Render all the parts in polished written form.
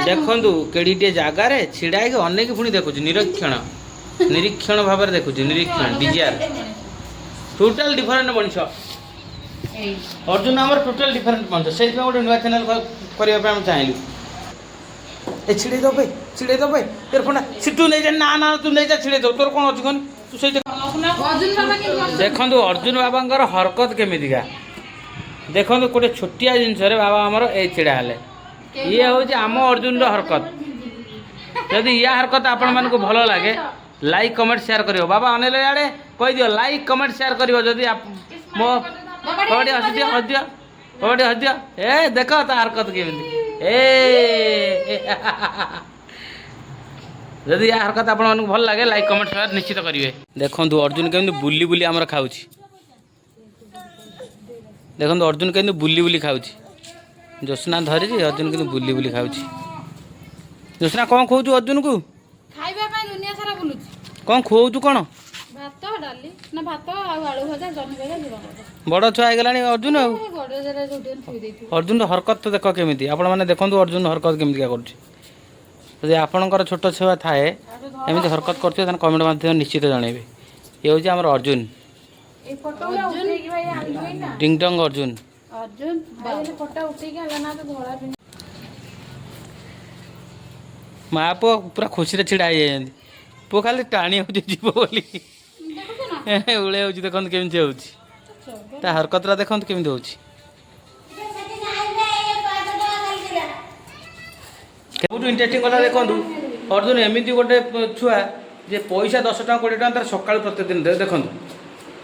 ଦେଖନ୍ତୁ କେଡ଼ିଟିଏ ଜାଗାରେ ଛିଡ଼ା ହେଇକି ଅନେଇକି ପୁଣି ଦେଖୁଛି ନିରୀକ୍ଷଣ ଭାବରେ ଦେଖୁଛି ନିରୀକ୍ଷଣ ଡିଜିଆର ଟୋଟାଲ ଡିଫରେଣ୍ଟ ମଣିଷ ଅର୍ଜୁନ ଆମର ଟୋଟାଲ ଡିଫରେଣ୍ଟ ମଣିଷ ସେଇଥିପାଇଁ ଗୋଟେ ନୂଆ ଚ୍ୟାନେଲ କରିବା ପାଇଁ ଆମେ ଚାହିଁଲୁ ଏ ଛିଡ଼େଇ ଦେବେ ତୋର ଫୋନ ସିଟୁ ନେଇଯା ନା ତୁ ନେଇଯା ଛିଡ଼େଇ ଦେବୁ ତୋର କ'ଣ ଅଛି କହନି ତୁ ସେଇଟା ଦେଖନ୍ତୁ ଅର୍ଜୁନ ବାବାଙ୍କର ହରକତ କେମିତିକା ଦେଖନ୍ତୁ ଗୋଟେ ଛୋଟିଆ ଜିନିଷରେ ବାବା ଆମର ଏଇ ଛିଡ଼ା ହେଲେ ଇଏ ହେଉଛି ଆମ ଅର୍ଜୁନର ହରକତ ଯଦି ୟା ହରକତ ଆପଣମାନଙ୍କୁ ଭଲ ଲାଗେ ଲାଇକ୍ କମେଣ୍ଟ ସେୟାର କରିବ ବାବା ଅନେଇଲେ ଇଆଡ଼େ କହିଦିଅ ଲାଇକ୍ କମେଣ୍ଟ ସେୟାର କରିବ ଯଦି ମୋ କବାଡ଼ି ହସିଦିଅ ଏ ଦେଖ ତା ହରକତ କେମିତି ଯଦି ୟା ହରକତ ଆପଣମାନଙ୍କୁ ଭଲ ଲାଗେ ଲାଇକ୍ କମେଣ୍ଟ ସେୟାର ନିଶ୍ଚିତ କରିବେ ଦେଖନ୍ତୁ ଅର୍ଜୁନ କେମିତି ବୁଲି ବୁଲି ଆମର ଖାଉଛି ଦେଖନ୍ତୁ ଅର୍ଜୁନ କେମିତି ବୁଲି ବୁଲି ଖାଉଛି ଜ୍ୟୋତ୍ସ୍ନା ଧରିଛି ଅର୍ଜୁନ କିନ୍ତୁ ବୁଲି ବୁଲି ଖାଉଛି ଜ୍ୟୋତ୍ସ୍ନା କ'ଣ ଖୋଉଛୁ ଅର୍ଜୁନକୁ ଖାଇବା ପାଇଁ ଦୁନିଆ ସାରା ବୁଲୁଛି କ'ଣ ଖୋଉଛୁ କ'ଣ ଭାତ ଡାଲି ନା ଭାତ ଆଉ ଆଳୁ ଭଜା ଜହ୍ନି ଭଜା ବଡ଼ ଛୁଆ ହେଇଗଲାଣି ଅର୍ଜୁନ ଆଉ ଅର୍ଜୁନର ହରକତ ତ ଦେଖ କେମିତି ଆପଣମାନେ ଦେଖନ୍ତୁ ଅର୍ଜୁନ ହରକତ କେମିତିକା କରୁଛି ଯଦି ଆପଣଙ୍କର ଛୋଟ ଛୁଆ ଥାଏ ଏମିତି ହରକତ କରୁଥିବେ ତାହେଲେ କମେଣ୍ଟ ମାଧ୍ୟମରେ ନିଶ୍ଚିତ ଜଣାଇବେ ଇଏ ହେଉଛି ଆମର ଅର୍ଜୁନ ଡିଙ୍ଗଡଙ୍ଗ ଅର୍ଜୁନ ମା ପୁଅ ପୁରା ଖୁସିରେ ଛିଡ଼ା ହେଇଯାଇଛନ୍ତି ପୁଅ ଖାଲି ଟାଣି ହେଉଛି ଯିବ ବୋଲି ଉଳେ ହେଉଛି ଦେଖନ୍ତୁ କେମିତି ହେଉଛି ତା ହରକତଟା ଦେଖନ୍ତୁ କେମିତି ହେଉଛି କେଉଁଠୁ ଇଣ୍ଟରେଷ୍ଟିଂ କଥା ଦେଖନ୍ତୁ ଅର୍ଜୁନ ଏମିତି ଗୋଟେ ଛୁଆ ଯେ ପଇସା 10 ଟଙ୍କା 20 ଟଙ୍କା ତାର ସକାଳୁ ପ୍ରତ୍ୟେକ ଦିନ ଦେଖନ୍ତୁ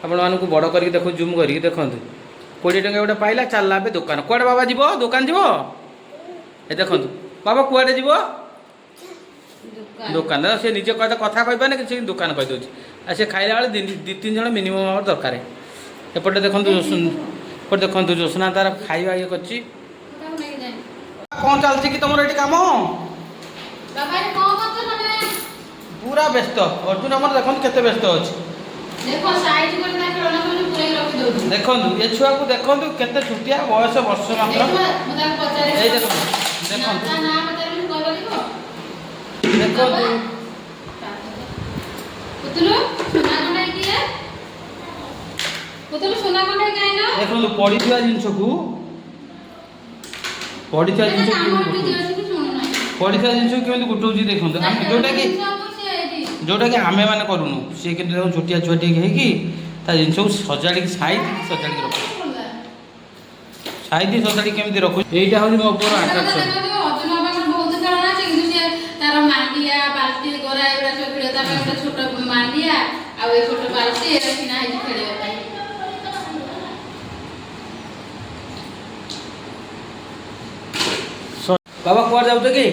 ଆପଣମାନଙ୍କୁ ବଡ଼ କରିକି ଦେଖୁ ଜୁମ୍ କରିକି ଦେଖନ୍ତୁ 20 ଟଙ୍କା ଗୋଟେ ପାଇଲା ଚାଲିଲା ଏବେ ଦୋକାନ କୁଆଡ଼େ ବାବା ଯିବ ଦୋକାନ ଯିବ ଏ ଦେଖନ୍ତୁ ବାବା କୁଆଡ଼େ ଯିବ ଦୋକାନ ସେ ନିଜେ କହିଲେ କଥା କହିପାରୁନି କିନ୍ତୁ ସେ ଦୋକାନ କହିଦେଉଛି ଆଉ ସେ ଖାଇଲା ବେଳେ 2-3 ଜଣ ମିନିମମ୍ ଆମର ଦରକାର ଏପଟେ ଦେଖନ୍ତୁ ଜ୍ୟୋତ୍ସ୍ନା ତାର ଖାଇବା ଇଏ କରିଛି କ'ଣ ଚାଲିଛି କି ତମର ଏଠି କାମ ପୁରା ବ୍ୟସ୍ତ ଅର୍ଜୁନ ଆମର ଦେଖନ୍ତୁ କେତେ ବ୍ୟସ୍ତ ଅଛି ଦେଖନ୍ତୁ ଏ ଛୁଆକୁ ଦେଖନ୍ତୁ କେତେ ଛୋଟିଆ ବୟସ ବର୍ଷ ମାତ୍ର ଏଇ ଦେଖନ୍ତୁ ଦେଖନ୍ତୁ ପଡ଼ିଥିବା ଜିନିଷକୁ କେମିତି ଗୋଟଉଛି ଦେଖନ୍ତୁ ଯୋଉଟାକି ଆମେମାନେ କରୁନୁ ସିଏ କିନ୍ତୁ ଦେଖନ୍ତୁ ଛୋଟିଆ ଛୁଆ ଟିକେ ହେଇକି ତା ଜିନିଷକୁ ସଜାଡ଼ିକି ସଜାଡ଼ିକି ରଖୁଛି ସଜାଡ଼ିକି କେମିତି ରଖୁଛି ଏଇଟା ହେଉଛି ମୋ ପୁଅର ଆଟ୍ରାକ୍ସନ୍ ବାବା କୁଆଡ଼େ ଯାଉଛ କି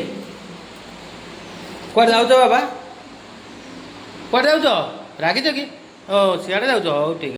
କୁଆଡ଼େ ଯାଉଛ ବାବା କୁଆଡ଼େ ଯାଉଛ ରାଗିଛ କି ଓ ସିଆଡ଼େ ଯାଉଛ ହଉ ଠିକ୍